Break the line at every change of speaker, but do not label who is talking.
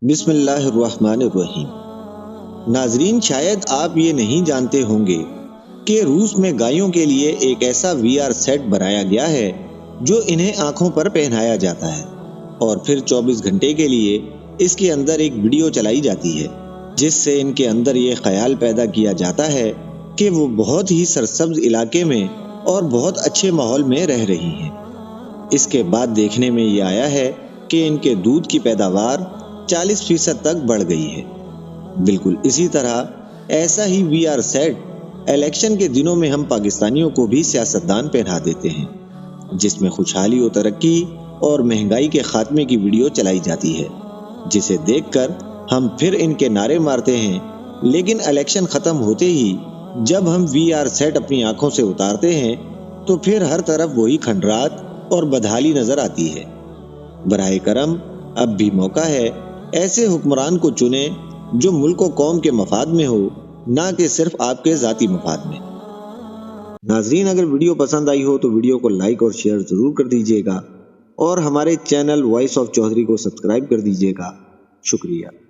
بسم اللہ الرحمن الرحیم۔ ناظرین، شاید آپ یہ نہیں جانتے ہوں گے کہ روس میں گایوں کے لیے ایک ایسا وی آر سیٹ بنایا گیا ہے جو انہیں آنکھوں پر پہنایا جاتا ہے اور پھر 24 گھنٹے کے لیے اس کے اندر ایک ویڈیو چلائی جاتی ہے جس سے ان کے اندر یہ خیال پیدا کیا جاتا ہے کہ وہ بہت ہی سرسبز علاقے میں اور بہت اچھے ماحول میں رہ رہی ہیں۔ اس کے بعد دیکھنے میں یہ آیا ہے کہ ان کے دودھ کی پیداوار 40% تک بڑھ گئی ہے۔ بالکل اسی طرح ایسا ہی وی آر سیٹ الیکشن کے دنوں میں ہم پاکستانیوں کو بھی سیاستدان پہنا دیتے ہیں، جس میں خوشحالی و ترقی اور مہنگائی کے خاتمے کی ویڈیو چلائی جاتی ہے، جسے دیکھ کر ہم پھر ان کے نعرے مارتے ہیں، لیکن الیکشن ختم ہوتے ہی جب ہم وی آر سیٹ اپنی آنکھوں سے اتارتے ہیں تو پھر ہر طرف وہی کھنڈرات اور بدحالی نظر آتی ہے۔ براہ کرم اب بھی موقع ہے، ایسے حکمران کو چنیں جو ملک و قوم کے مفاد میں ہو، نہ کہ صرف آپ کے ذاتی مفاد میں۔ ناظرین، اگر ویڈیو پسند آئی ہو تو ویڈیو کو لائک اور شیئر ضرور کر دیجیے گا اور ہمارے چینل وائس آف چودھری کو سبسکرائب کر دیجیے گا۔ شکریہ۔